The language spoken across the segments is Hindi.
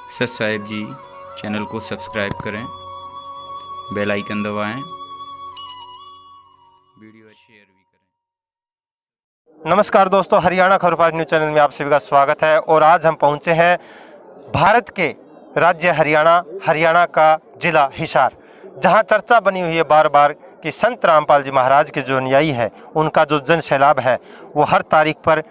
सत साहिब जी चैनल को सब्सक्राइब करें, बेल आइकन दबाएं, वीडियो शेयर भी करें। नमस्कार दोस्तों, हरियाणा खबरपाश न्यूज़ चैनल में आप सभी का स्वागत है। और आज हम पहुंचे हैं भारत के राज्य हरियाणा का जिला हिसार, जहां चर्चा बनी हुई है बार बार कि संत रामपाल जी महाराज के जो अनुयायी है उनका जो जन सैलाब है वो हर तारीख पर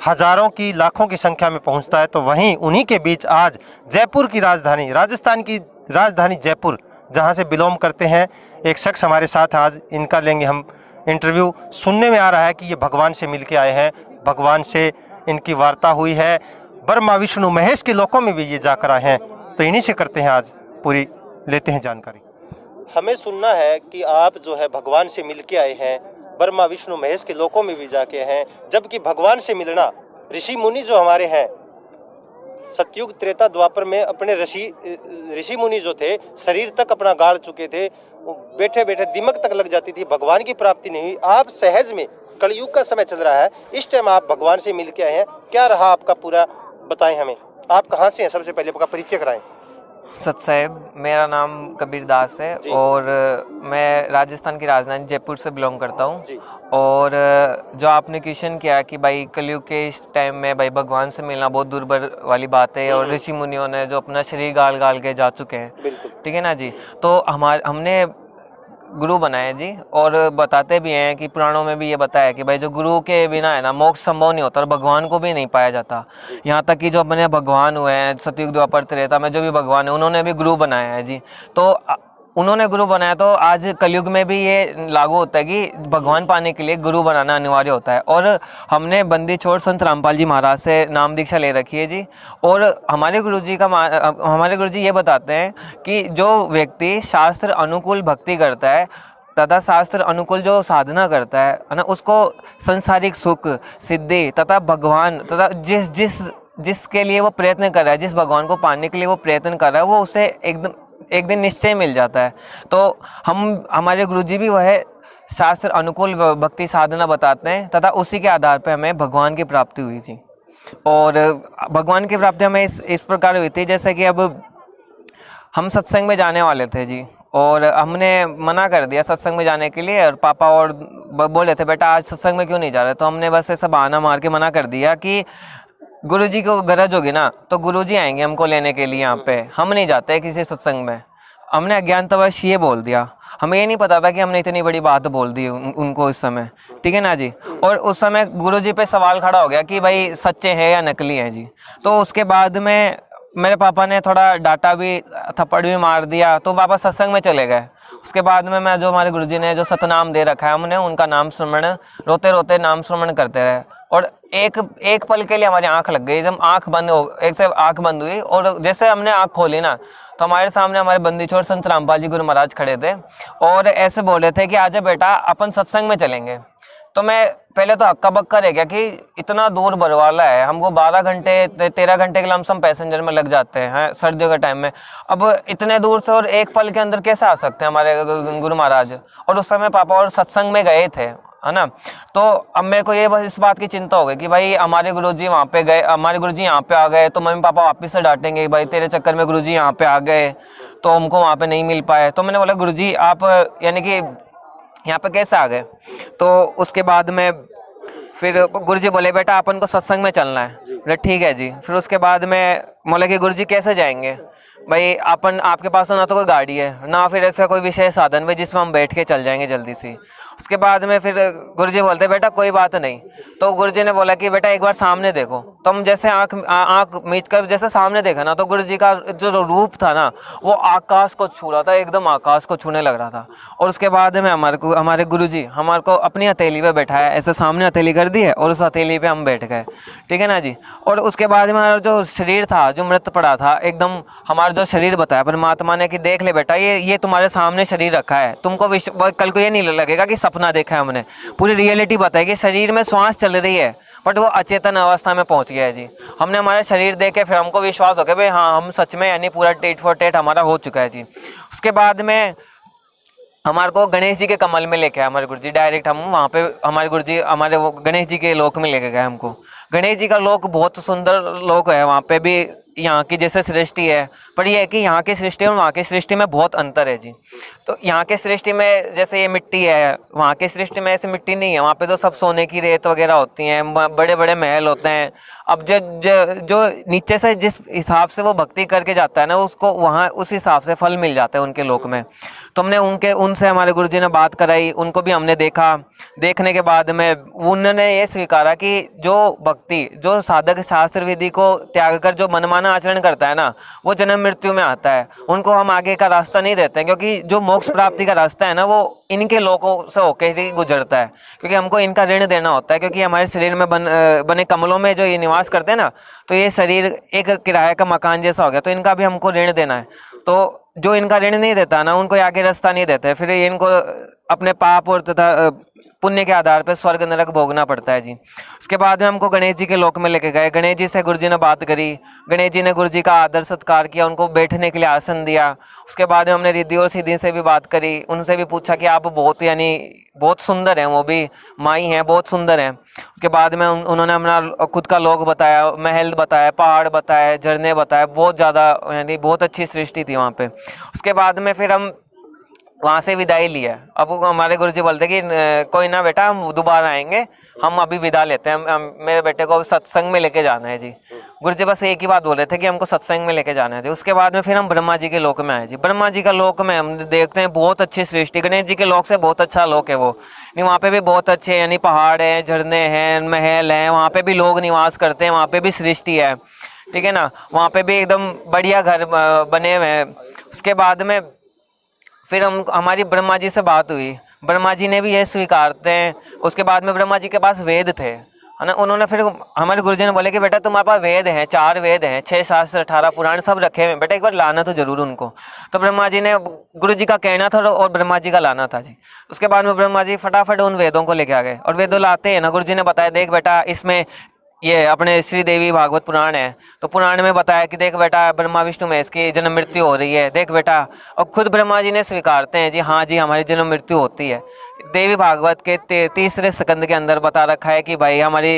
हजारों की लाखों की संख्या में पहुंचता है। तो वहीं उन्हीं के बीच आज जयपुर की राजधानी, राजस्थान की राजधानी जयपुर, जहां से बिलोंग करते हैं एक शख्स हमारे साथ आज इनका लेंगे हम इंटरव्यू। सुनने में आ रहा है कि ये भगवान से मिल के आए हैं, भगवान से इनकी वार्ता हुई है, ब्रह्मा विष्णु महेश के लोकों में भी ये जाकर आए हैं। तो इन्हीं से करते हैं आज पूरी लेते हैं जानकारी। हमें सुनना है कि आप जो है भगवान से मिल के आए हैं, ब्रह्मा विष्णु महेश के लोकों में भी जाके हैं, जबकि भगवान से मिलना ऋषि मुनि जो हमारे हैं सतयुग त्रेता द्वापर में अपने ऋषि मुनि जो थे शरीर तक अपना गाड़ चुके थे, बैठे बैठे दिमक तक लग जाती थी, भगवान की प्राप्ति नहीं हुई। आप सहज में, कलयुग का समय चल रहा है, इस टाइम आप भगवान से मिल के आए हैं, क्या रहा आपका पूरा बताएं हमें। आप कहाँ से हैं, सबसे पहले आपका परिचय कराएं। सत साहिब, मेरा नाम कबीर दास है और मैं राजस्थान की राजधानी जयपुर से बिलोंग करता हूँ। और जो आपने क्वेश्चन किया कि भाई कलयुग के इस टाइम में भाई भगवान से मिलना बहुत दुर्लभ वाली बात है, और ऋषि मुनियों ने जो अपना शरीर गाल गाल के जा चुके हैं, ठीक है ना जी। तो हमने गुरु बनाए जी, और बताते भी हैं कि पुराणों में भी ये बताया कि भाई जो गुरु के बिना है ना मोक्ष संभव नहीं होता, और भगवान को भी नहीं पाया जाता। यहाँ तक कि जो अपने भगवान हुए हैं सतयुग द्वापर त्रेता में, जो भी भगवान है उन्होंने भी गुरु बनाया है जी। तो उन्होंने गुरु बनाया, तो आज कलयुग में भी ये लागू होता है कि भगवान पाने के लिए गुरु बनाना अनिवार्य होता है। और हमने बंदी छोड़ संत रामपाल जी महाराज से नाम दीक्षा ले रखी है जी। और हमारे गुरुजी ये बताते हैं कि जो व्यक्ति शास्त्र अनुकूल भक्ति करता है तथा शास्त्र अनुकूल जो साधना करता है ना, उसको सांसारिक सुख, सिद्धि तथा भगवान तथा जिसके लिए वो प्रयत्न कर रहा है, जिस भगवान को पाने के लिए वो प्रयत्न कर रहा है, वो उसे एक दिन निश्चय मिल जाता है। तो हमारे गुरुजी भी वह शास्त्र अनुकूल भक्ति साधना बताते हैं, तथा उसी के आधार पर हमें भगवान की प्राप्ति हुई थी। और भगवान की प्राप्ति हमें इस प्रकार हुई थी, जैसे कि अब हम सत्संग में जाने वाले थे जी, और हमने मना कर दिया सत्संग में जाने के लिए। और पापा और बोले थे बेटा आज सत्संग में क्यों नहीं जा रहे, तो हमने बस ऐसा बहाना मार के मना कर दिया कि गुरुजी को गरज होगी ना तो गुरुजी आएंगे हमको लेने के लिए, यहाँ पे हम नहीं जाते किसी सत्संग में। हमने अज्ञानतावश ये बोल दिया, हमें ये नहीं पता था कि हमने इतनी बड़ी बात बोल दी उनको इस समय, ठीक है ना जी। और उस समय गुरुजी पे सवाल खड़ा हो गया कि भाई सच्चे हैं या नकली हैं जी। तो उसके बाद में मेरे पापा ने थोड़ा डांटा भी, थप्पड़ भी मार दिया, तो पापा सत्संग में चले गए। उसके बाद में मैं जो हमारे गुरुजी ने जो सतनाम दे रखा है हमने उनका नाम स्मरण, रोते रोते नाम स्मरण करते रहे। और एक पल के लिए हमारी आंख लग गई, जब आंख बंद हुई और जैसे हमने आंख खोली ना, तो हमारे सामने हमारे बंदी छोड़ संत रामपाल जी गुरु महाराज खड़े थे और ऐसे बोल रहे थे कि आजा बेटा अपन सत्संग में चलेंगे। तो मैं पहले तो हक्का बक्का रह गया कि इतना दूर बरवाला है, हमको 12 घंटे 13 घंटे के लमसम पैसेंजर में लग जाते हैं सर्दियों के टाइम में। अब इतने दूर से और एक पल के अंदर कैसे आ सकते हैं हमारे गुरु महाराज। और उस समय पापा और सत्संग में गए थे, है ना। तो अब मेरे को ये बस इस बात की चिंता हो गई कि भाई हमारे गुरुजी वहाँ पे गए, हमारे गुरुजी यहाँ पे आ गए तो मम्मी पापा वापिस से डांटेंगे, भाई तेरे चक्कर में गुरुजी यहाँ पे आ गए तो हमको वहाँ पे नहीं मिल पाए। तो मैंने बोला गुरुजी आप यानी कि यहाँ पे कैसे आ गए। तो उसके बाद में फिर गुरुजी बोले बेटा अपन को सत्संग में चलना है। बोले ठीक है जी। फिर उसके बाद में बोले कि गुरुजी कैसे जाएंगे, भाई आपके पास ना तो कोई गाड़ी है ना फिर ऐसा कोई विशेष साधन भी जिसमें हम बैठ के चल जाएंगे जल्दी से। उसके बाद में फिर गुरुजी बोलते बेटा कोई बात नहीं। तो गुरुजी ने बोला कि बेटा एक बार सामने देखो। तो हम जैसे आँख मीच कर जैसे सामने देखा ना, तो गुरुजी का जो रूप था ना वो आकाश को छू रहा था, एकदम आकाश को छूने लग रहा था। और उसके बाद में हमारे गुरुजी हमारे को अपनी हथेली पे बैठाया, ऐसे सामने हथेली कर दी है और उस हथेली पे हम बैठ गए, ठीक है ना जी। और उसके बाद में हमारा जो शरीर था जो मृत पड़ा था, एकदम हमारा जो शरीर बताया परमात्मा ने कि देख ले बेटा ये तुम्हारे सामने शरीर रखा है, तुमको कल को ये नहीं लगेगा कि सपना देखा है हमने, पूरी रियलिटी बताई कि शरीर में श्वास चल रही है बट वो अचेतन अवस्था में पहुंच गया है जी। हमने हमारा शरीर देख के फिर हमको विश्वास हो गया भाई हाँ हम सच में यानी पूरा टेट फॉर टेट हमारा हो चुका है जी। उसके बाद में हमारे को गणेश जी के कमल में लेके आए हमारे गुरुजी, डायरेक्ट हम वहाँ पे हमारे गुरुजी वो गणेश जी के लोक में लेके गए हमको। गणेश जी का लोक बहुत सुंदर लोक है, वहाँ पे भी यहाँ की जैसे सृष्टि है, पर यह है कि यहाँ की सृष्टि और वहाँ की सृष्टि में बहुत अंतर है जी। तो यहाँ की सृष्टि में जैसे ये मिट्टी है, वहाँ की सृष्टि में ऐसी मिट्टी नहीं है। वहाँ पे तो सब सोने की रेत वगैरह होती हैं, बड़े बड़े महल होते हैं। अब जो नीचे से जिस हिसाब से वो भक्ति करके जाता है ना, उसको वहाँ उस हिसाब से फल मिल जाता है उनके लोक में। तो हमने उनसे हमारे गुरुजी ने बात कराई, उनको भी हमने देखा। देखने के बाद में उन्होंने ये स्वीकारा कि जो भक्ति, जो साधक शास्त्र विधि को त्याग कर जो मनमाना आचरण करता है ना, वो जन्म मृत्यु में आता है। उनको हम आगे का रास्ता नहीं देते हैं, क्योंकि जो मोक्ष प्राप्ति का रास्ता है ना, वो इनके लोगों से होकर ही गुजरता है। क्योंकि हमको इनका ऋण देना होता है, क्योंकि हमारे शरीर में बने कमलों में जो ये निवास करते हैं ना, तो ये शरीर एक किराए का मकान जैसा हो गया, तो इनका भी हमको ऋण देना है। तो जो इनका ऋण नहीं देता ना, उनको आगे रास्ता नहीं देते, फिर इनको अपने पाप और तथा पुण्य के आधार पर स्वर्ग नरक भोगना पड़ता है जी। उसके बाद में हमको गणेश जी के लोक में लेके गए। गणेश जी से गुरुजी ने बात करी। गणेश जी ने गुरुजी का आदर सत्कार किया, उनको बैठने के लिए आसन दिया। उसके बाद में हमने रिद्धि और सिद्धि से भी बात करी। उनसे भी पूछा कि आप बहुत सुंदर हैं, वो भी माई हैं, बहुत सुंदर हैं। उसके बाद में उन्होंने अपना खुद का लोक बताया, महल बताया, पहाड़ बताए, झरने बताए, बहुत ज़्यादा यानी बहुत अच्छी सृष्टि थी वहाँ पे। उसके बाद में फिर हम वहाँ से विदाई लिया। अब हमारे गुरुजी बोलते कि कोई ना बेटा, हम दोबारा आएंगे, हम अभी विदा लेते हैं, मेरे बेटे को सत्संग में लेके जाना है जी। गुरुजी बस एक ही बात बोल रहे थे कि हमको सत्संग में लेके जाना है जी। उसके बाद में फिर हम ब्रह्मा जी के लोक में आए जी। ब्रह्मा जी का लोक में हम देखते हैं बहुत अच्छी सृष्टि। गणेश जी के लोक से बहुत अच्छा लोक है वो, नहीं वहाँ पे भी बहुत अच्छे यानी पहाड़ हैं, झरने हैं, महल हैं, वहाँ पे भी लोग निवास करते हैं, वहाँ पे भी सृष्टि है, ठीक है ना। वहाँ पे भी एकदम बढ़िया घर बने हुए हैं। उसके बाद में फिर हमारी ब्रह्मा जी से बात हुई। ब्रह्मा जी ने भी ये स्वीकारते हैं। उसके बाद में ब्रह्मा जी के पास वेद थे, है ना। उन्होंने फिर हमारे गुरुजी ने बोले कि बेटा तुम्हारे पास वेद हैं, 4 वेद हैं, 6 शास्त्र, 18 पुराण सब रखे हुए, बेटा एक बार लाना तो जरूर उनको। तो ब्रह्मा जी ने, गुरुजी का कहना था और ब्रह्मा जी का लाना था जी। उसके बाद में ब्रह्मा जी फटाफट उन वेदों को लेके आ गए। और वेदों लाते हैं ना, गुरुजी ने बताया देख बेटा इसमें ये अपने श्री देवी भागवत पुराण है, तो पुराण में बताया कि देख बेटा ब्रह्मा विष्णु महेश की जन्म मृत्यु हो रही है, देख बेटा। और खुद ब्रह्मा जी ने स्वीकारते हैं जी, हाँ जी हमारी जन्म मृत्यु होती है। देवी भागवत के 3रे स्कंद के अंदर बता रखा है कि भाई हमारी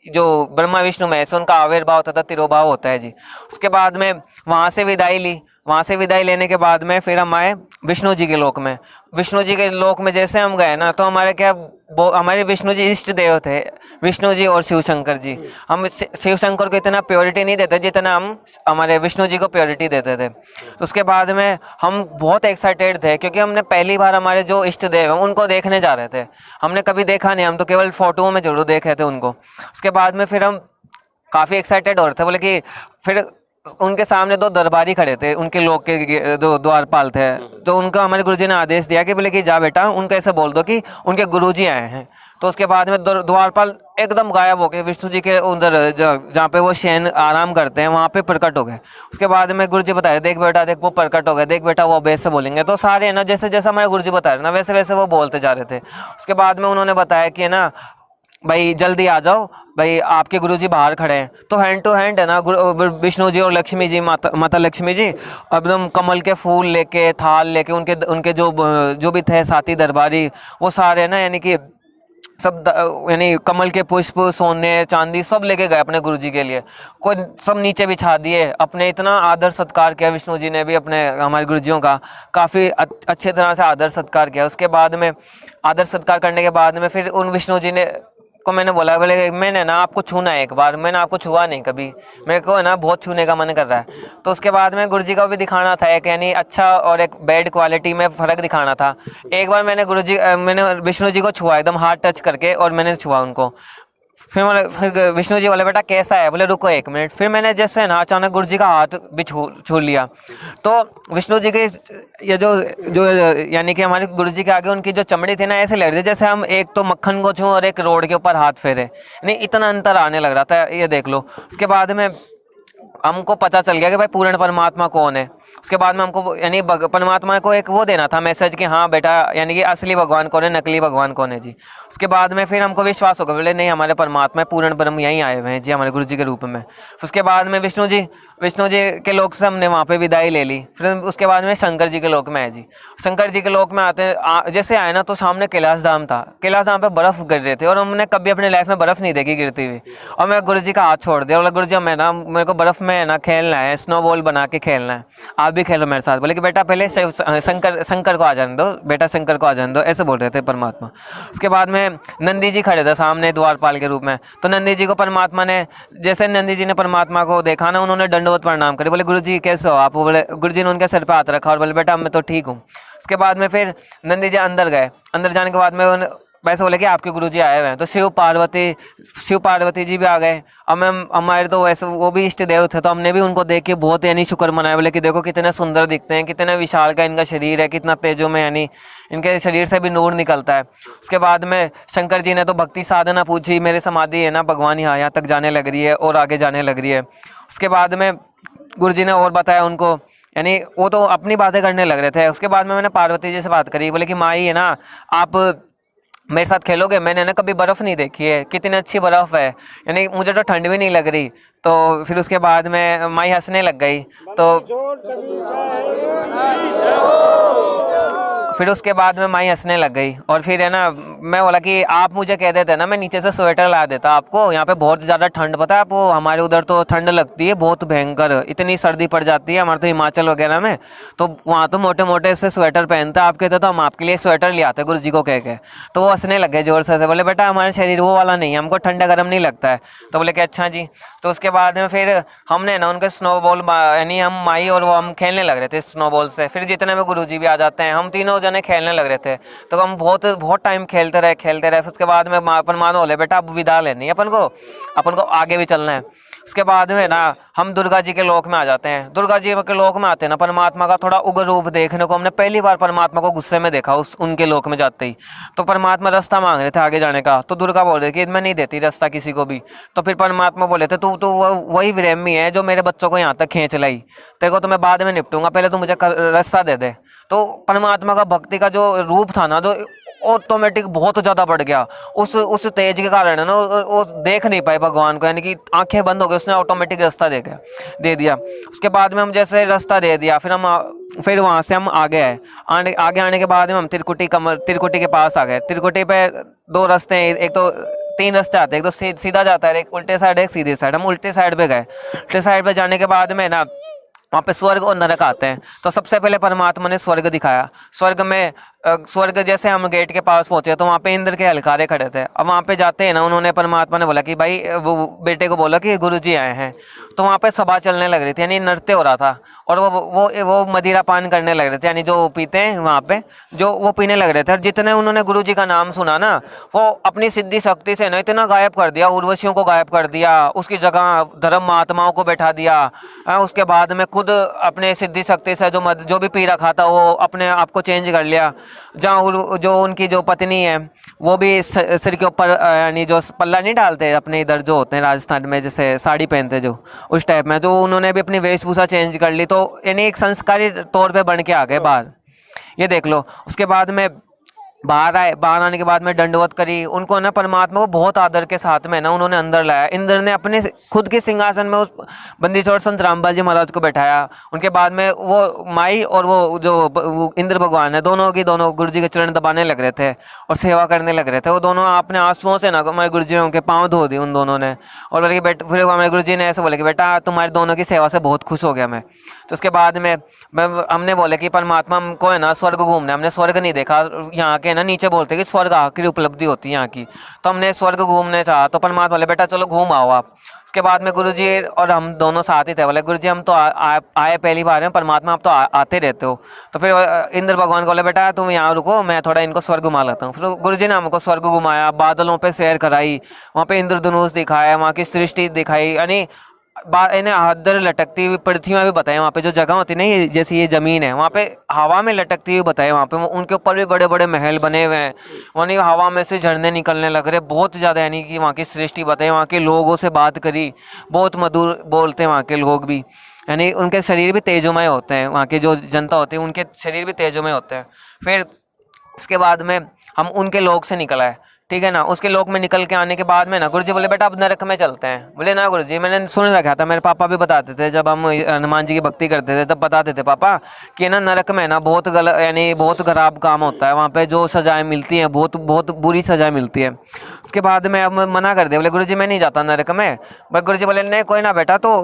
जो ब्रह्मा विष्णु महेश उनका आविर्भाव तथा तिरोभाव होता है जी। उसके बाद में वहाँ से विदाई ली। वहाँ से विदाई लेने के बाद में फिर हम आए विष्णु जी के लोक में। विष्णु जी के लोक में जैसे हम गए ना, तो हमारे विष्णु जी इष्ट देव थे, विष्णु जी और शिव शंकर जी। हम शिव शंकर को इतना प्योरिटी नहीं देते जितना हम हमारे विष्णु जी को प्योरिटी देते थे। तो उसके बाद में हम बहुत एक्साइटेड थे, क्योंकि हमने पहली बार हमारे जो इष्ट देव हैं उनको देखने जा रहे थे। हमने कभी देखा नहीं, हम तो केवल फोटोओं में जरूर देखे थे उनको। उसके बाद में फिर हम काफ़ी एक्साइटेड हो रहे थे, बोले कि फिर उनके सामने 2 दरबारी खड़े थे, उनके लोग के 2 द्वारपाल थे। तो उनका हमारे गुरुजी ने आदेश दिया कि बोले कि जा बेटा उनको ऐसे बोल दो कि उनके गुरुजी आए हैं। तो उसके बाद में द्वारपाल एकदम गायब हो गए, विष्णु जी के उधर जहाँ पे वो शयन आराम करते हैं वहाँ पे प्रकट हो गए। उसके बाद में गुरुजी बताए देख बेटा देख वो प्रकट हो गए, देख बेटा वो वैसे बोलेंगे। तो सारे है ना जैसे जैसे हमारे गुरुजी बता रहे ना, वैसे वैसे वो बोलते जा रहे थे। उसके बाद में उन्होंने बताया कि है ना भाई जल्दी आ जाओ, भाई आपके गुरुजी बाहर खड़े हैं। तो हैंड टू हैंड है ना विष्णु जी और लक्ष्मी जी, माता लक्ष्मी जी एकदम कमल के फूल लेके, थाल लेके, उनके जो भी थे साथी दरबारी, वो सारे ना यानी कि सब यानी कमल के पुष्प, सोने चांदी सब लेके गए अपने गुरुजी के लिए। कोई सब नीचे बिछा दिए, अपने इतना आदर सत्कार किया। विष्णु जी ने भी अपने हमारे गुरुजियों का काफ़ी अच्छे तरह से आदर सत्कार किया। उसके बाद में आदर सत्कार करने के बाद में फिर उन विष्णु जी ने को मैंने बोला, बोले मैंने ना आपको छूना है एक बार, मैंने आपको छुआ नहीं कभी, मेरे को है ना बहुत छूने का मन कर रहा है। तो उसके बाद में गुरुजी का भी दिखाना था एक यानी अच्छा और एक बैड क्वालिटी में फ़र्क दिखाना था। एक बार मैंने विष्णु जी को छुआ एकदम हाथ टच करके, और मैंने छुआ उनको। फिर विष्णु जी बोले बेटा कैसा है, बोले रुको 1 मिनट। फिर मैंने जैसे ना अचानक गुरुजी का हाथ भी छू लिया। तो विष्णु जी के ये जो यानी कि हमारे गुरुजी के आगे उनकी जो चमड़ी थी ना, ऐसे लग रही थी जैसे हम एक तो मक्खन को छूं और एक रोड के ऊपर हाथ फेरे, नहीं इतना अंतर आने लग रहा था, ये देख लो। उसके बाद में हमको पता चल गया कि भाई पूर्ण परमात्मा कौन है। उसके बाद में हमको यानी परमात्मा को एक वो देना था मैसेज कि हाँ बेटा यानी कि असली भगवान कौन है, नकली भगवान कौन है जी। उसके बाद में फिर हमको विश्वास होगा, बोले नहीं हमारे परमात्मा पूर्ण ब्रह्म यहीं आए हुए हैं जी हमारे गुरु जी के रूप में। उसके बाद में विष्णु जी विष्णु जी के लोक से हमने वहाँ पे विदाई ले ली। फिर उसके बाद में शंकर जी के लोक में आए जी। शंकर जी के लोक में आते जैसे आए ना, तो सामने कैलाश धाम था। कैलाश धाम पे बर्फ़ गिर रहे थे और हमने कभी अपनी लाइफ में बर्फ़ नहीं देखी गिरती हुई। और मैं गुरु जी का हाथ छोड़ दिया, बोला गुरु जी मैं ना, मेरे को बर्फ़ में ना खेलना है, स्नो बॉल बना के खेलना है, आप भी खेलो मेरे साथ। बोले कि बेटा पहले शंकर को आ जाने दो, बेटा शंकर को आ जाने दो, ऐसे बोल रहे थे परमात्मा। उसके बाद में नंदी जी खड़े थे सामने द्वारपाल के रूप में। तो नंदी जी को परमात्मा ने, जैसे नंदी जी ने परमात्मा को देखा ना, उन्होंने दंडवत प्रणाम करे, बोले गुरु जी कैसे हो आप? बोले, गुरु जी ने उनके सर पे हाथ रखा और बोले बेटा मैं तो ठीक हूँ। उसके बाद में फिर नंदी जी अंदर गए। अंदर जाने के बाद में वैसे बोले कि आपके गुरुजी आए हुए हैं। तो शिव पार्वती जी भी आ गए। अब मैं, हमारे तो वैसे वो भी इष्ट देव थे, तो हमने भी उनको देख के बहुत यानी शुक्र मनाया। बोले कि देखो कितने सुंदर दिखते हैं, कितने विशाल का इनका शरीर है, कितना तेजो में, यानी इनके शरीर से भी नूर निकलता है। उसके बाद में शंकर जी ने तो भक्ति साधना पूछी, मेरी समाधि है ना भगवान यहाँ तक जाने लग रही है और आगे जाने लग रही है। उसके बाद में गुरु जी ने और बताया उनको, यानी वो तो अपनी बातें करने लग रहे थे। उसके बाद में मैंने पार्वती जी से बात करी, बोले कि माई है ना, आप मेरे साथ खेलोगे? मैंने ना कभी बर्फ़ नहीं देखी है, कितनी अच्छी बर्फ़ है, यानी मुझे तो ठंड भी नहीं लग रही। तो फिर उसके बाद में माई हंसने लग गई। तो फिर उसके बाद में माई हंसने लग गई। और फिर है ना, मैं बोला कि आप मुझे कह देते ना, मैं नीचे से स्वेटर ला देता आपको, यहाँ पे बहुत ज़्यादा ठंड, पता है आपको हमारे उधर तो ठंड लगती है बहुत भयंकर, इतनी सर्दी पड़ जाती है हमारे तो हिमाचल वगैरह में, तो वहाँ तो मोटे मोटे से स्वेटर पहनते हैं। आप कहते तो हम आपके लिए स्वेटर ले आते गुरु जी को कह के। तो वो हंसने लग गए जोर से, बोले बेटा हमारे शरीर वो वाला नहीं है, हमको ठंडा गर्म नहीं लगता है। तो बोले कि अच्छा जी। तो उसके बाद में फिर हमने ना उनके स्नोबॉल, यानी हम माई और वो हम खेलने लग रहे थे स्नोबॉल से। फिर जितने में गुरुजी भी आ जाते हैं, हम तीनों जने खेलने लग रहे थे। तो हम बहुत टाइम खेलते रहे। उसके बाद में अपन मानो बोले बेटा अब विदा लेनी है, अपन को आगे भी चलना है। उसके बाद में ना हम दुर्गा जी के लोक में आ जाते हैं। दुर्गा जी के लोक में आते हैं ना, परमात्मा का थोड़ा उग्र रूप देखने को हमने पहली बार परमात्मा को गुस्से में देखा उनके लोक में जाते ही। तो परमात्मा रास्ता मांग रहे थे आगे जाने का, तो दुर्गा बोल रही कि मैं नहीं देती रास्ता किसी को भी। तो फिर परमात्मा बोले थे तू तो वही विरेमी है जो मेरे बच्चों को यहाँ तक खींच लाई, तेरे को तो मैं बाद में निपटूंगा, पहले तू मुझे रास्ता दे दे। तो परमात्मा का भक्ति का जो रूप था ना, जो ऑटोमेटिक बहुत ज़्यादा बढ़ गया। उस तेज के कारण है ना, वो देख नहीं पाए भगवान को, यानी कि आंखें बंद हो गई, उसने ऑटोमेटिक रास्ता दे दिया। उसके बाद में हम जैसे रास्ता दे दिया, फिर वहाँ से हम आगे आए। आगे आने के बाद में हम तिरकुटी के पास आ गए। तिरकुटी पे दो रास्ते हैं, एक तो 3 रास्ते आते हैं, एक तो सीधा जाता है, एक उल्टे साइड, एक सीधे साइड। हम उल्टे साइड पे गए। उल्टे साइड पे जाने के बाद में ना वहाँ पे स्वर्ग और नरक आते हैं। तो सबसे पहले परमात्मा ने स्वर्ग दिखाया। स्वर्ग जैसे हम गेट के पास पहुंचे तो वहाँ पे इंद्र के हलकारे खड़े थे। अब वहाँ पे जाते हैं ना, उन्होंने परमात्मा ने बोला कि भाई वो बेटे को बोला कि गुरुजी आए हैं। तो वहाँ पे सभा चलने लग रही थी, यानी नृत्य हो रहा था। और वो मदिरा पान करने लग रहे थे, यानी जो पीते हैं वहाँ पे, जो वो पीने लग रहे थे। और जितने उन्होंने गुरुजी का नाम सुना ना, वो अपनी सिद्धि शक्ति से ना इतना गायब कर दिया, उर्वशियों को गायब कर दिया, उसकी जगह धर्म महात्माओं को बैठा दिया। उसके बाद में खुद अपने सिद्धि शक्ति से जो भी पी रखा था वो अपने आप को चेंज कर लिया। जहाँ जो उनकी जो पत्नी है वो भी सिर के ऊपर, यानी जो पल्ला नहीं डालते अपने इधर जो होते हैं राजस्थान में, जैसे साड़ी पहनते जो, उस टाइप में, जो उन्होंने भी अपनी वेशभूषा चेंज कर ली। तो यानी एक संस्कारी तौर पे बन के आ गए बाहर, ये देख लो। उसके बाद में बाहर आने के बाद में दंडवत करी उनको ना, परमात्मा को बहुत आदर के साथ में ना उन्होंने अंदर लाया। इंद्र ने अपने खुद के सिंहासन में उस बंदी छोड़ संत रामपाल जी महाराज को बैठाया। उनके बाद में वो माई और वो इंद्र भगवान है, दोनों गुरु जी के चरण दबाने लग रहे थे और सेवा करने लग रहे थे। वो दोनों अपने आंसुओं से ना हमारे गुरु जी के पाँव धो दिए उन दोनों ने। और बोले कि फिर हमारे गुरु जी ने ऐसे बोले कि बेटा तुम्हारे दोनों की सेवा से बहुत खुश हो गया मैं। तो उसके बाद में हमने बोले कि परमात्मा हमको है ना स्वर्ग घूमना, हमने स्वर्ग नहीं देखा यहाँ के ना, नीचे बोलते कि स्वर्ग आखिरी उपलब्धि होती है यहाँ की। तो हमने स्वर्ग घूमने चाहा, तो परमात्मा बोले बेटा चलो घूम आओ आप। उसके बाद में गुरुजी और हम दोनों साथ ही थे। बोले गुरुजी हम तो आए पहली बार हैं, परमात्मा आप तो आते रहते हो। तो फिर इंद्र भगवान को बोले बेटा तुम यहाँ रुको, मैं थोड़ा इनको स्वर्ग घुमा लेता हूँ। फिर गुरुजी ने हमको स्वर्ग घुमाया, बादलों पे सैर कराई, वहाँ पे इंद्रधनुष दिखाया, वहाँ की सृष्टि दिखाई, यानी इन्हें हदर लटकती हुई पृथ्वी भी बताए। वहाँ पे जो जगह होती है ना, जैसे ये ज़मीन है, वहाँ पे हवा में लटकती हुई बताए। वहाँ पे उनके ऊपर भी बड़े बड़े महल बने हुए हैं, वहीं हवा में से झरने निकलने लग रहे बहुत ज़्यादा, यानी कि वहाँ की सृष्टि बताई। वहाँ के लोगों से बात करी, बहुत मधुर बोलते हैं वहाँ के लोग भी, यानी उनके शरीर भी तेजोमय होते हैं। वहाँ की जो जनता होती है उनके शरीर भी तेजोमय होते हैं। फिर उसके बाद में हम उनके लोग से निकल आए। ठीक है ना। उसके लोक में निकल के आने के बाद में ना गुरुजी बोले बेटा अब नरक में चलते हैं। बोले ना गुरुजी, मैंने सुन रखा था, मेरे पापा भी बताते थे जब हम हनुमान जी की भक्ति करते थे तब बताते थे पापा कि ना नरक में ना बहुत गलत यानी बहुत खराब काम होता है, वहाँ पे जो सजाएं मिलती हैं बहुत बहुत बुरी सजाएं मिलती है। उसके बाद में अब मना कर दिया, बोले गुरुजी मैं नहीं जाता नरक में। बट गुरुजी बोले नहीं कोई ना बेटा, तो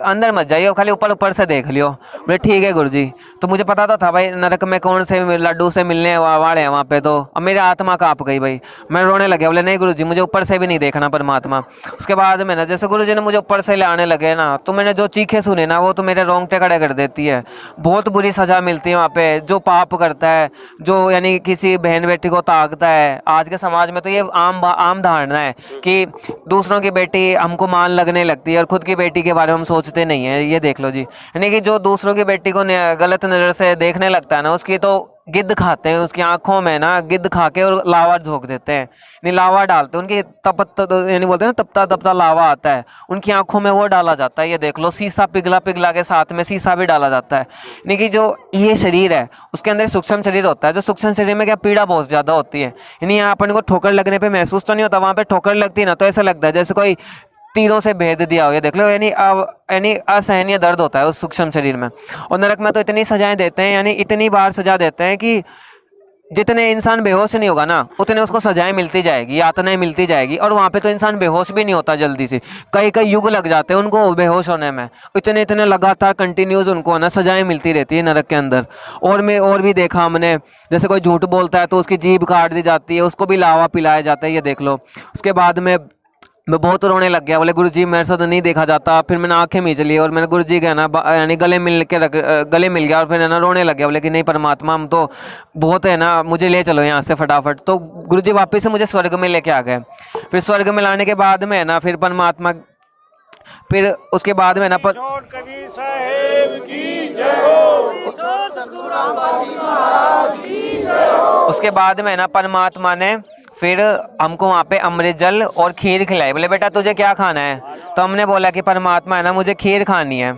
अंदर मत जाइए, खाली ऊपर ऊपर से देख लियो। बोले ठीक है गुरुजी। तो मुझे पता तो था भाई नरक में कौन से लड्डू से मिलने वाले हैं वहाँ पे, तो अब मेरी आत्मा काँप गई भाई, मैं रोने लगे। बोले नहीं गुरुजी मुझे ऊपर से भी नहीं देखना परमात्मा। उसके बाद में ना जैसे गुरुजी ने मुझे ऊपर से ले आने लगे ना, तो मैंने जो चीखें सुने ना वो तो मेरे रोंगटे खड़े कर देती है। बहुत बुरी सजा मिलती है वहाँ पे, जो पाप करता है, जो यानी किसी बहन बेटी को ताकता है। आज के समाज में तो ये आम धारणा है कि दूसरों की बेटी हमको मान लगने लगती है और खुद की बेटी के बारे में हम सोचते नहीं है। ये देख लो जी, यानी कि जो दूसरों की बेटी को गलत नज़र से देखने लगता है ना, उसकी तो गिद्ध खाते हैं, उसकी आंखों में ना गिद्ध खा के और लावा झोंक देते हैं, नहीं लावा डालते हैं, उनकी यानी बोलते हैं ना तपता तपता लावा आता है, उनकी आंखों में वो डाला जाता है। ये देख लो शीशा पिघला पिघला के साथ में शीशा भी डाला जाता है। यानी कि जो ये शरीर है उसके अंदर सूक्ष्म शरीर होता है, जो सूक्ष्म शरीर में क्या पीड़ा बहुत ज़्यादा होती है। यानी यहाँ अपन को ठोकर लगने पर महसूस तो नहीं होता, वहाँ पर ठोकर लगती है ना तो ऐसा लगता है जैसे कोई तीरों से भेद दिया हो। ये देख लो, यानी असहनीय दर्द होता है उस सूक्ष्म शरीर में। और नरक में तो इतनी सजाएं देते हैं, यानी इतनी बार सजा देते हैं कि जितने इंसान बेहोश नहीं होगा ना उतने उसको सजाएं मिलती जाएगी, यातनाएं मिलती जाएगी। और वहाँ पे तो इंसान बेहोश भी नहीं होता जल्दी से, कई कई युग लग जाते हैं उनको बेहोश होने में। इतने इतने लगातार कंटिन्यूस उनको ना सजाएं मिलती रहती है नरक के अंदर। और भी देखा हमने, जैसे कोई झूठ बोलता है तो उसकी जीभ काट दी जाती है, उसको भी लावा पिलाया जाता है। ये देख लो। उसके बाद में मैं बहुत रोने लग गया। बोले गुरुजी मेरे साथ नहीं देखा जाता। फिर मैंने आंखें मींच ली और मैंने गुरुजी के ना यानी गले मिल गया और फिर है ना रोने लग गया। बोले कि नहीं परमात्मा हम तो बहुत है ना, मुझे ले चलो यहाँ से फटाफट। तो गुरुजी वापस से मुझे स्वर्ग में लेके आ गए। फिर स्वर्ग में लाने के बाद में है ना फिर परमात्मा, फिर उसके बाद में ना कबीर साहेब की जय हो, उसके बाद में ना परमात्मा ने फिर हमको वहाँ पे अमृत जल और खीर खिलाई। बोले बेटा तुझे क्या खाना है? तो हमने बोला कि परमात्मा है ना मुझे खीर खानी है।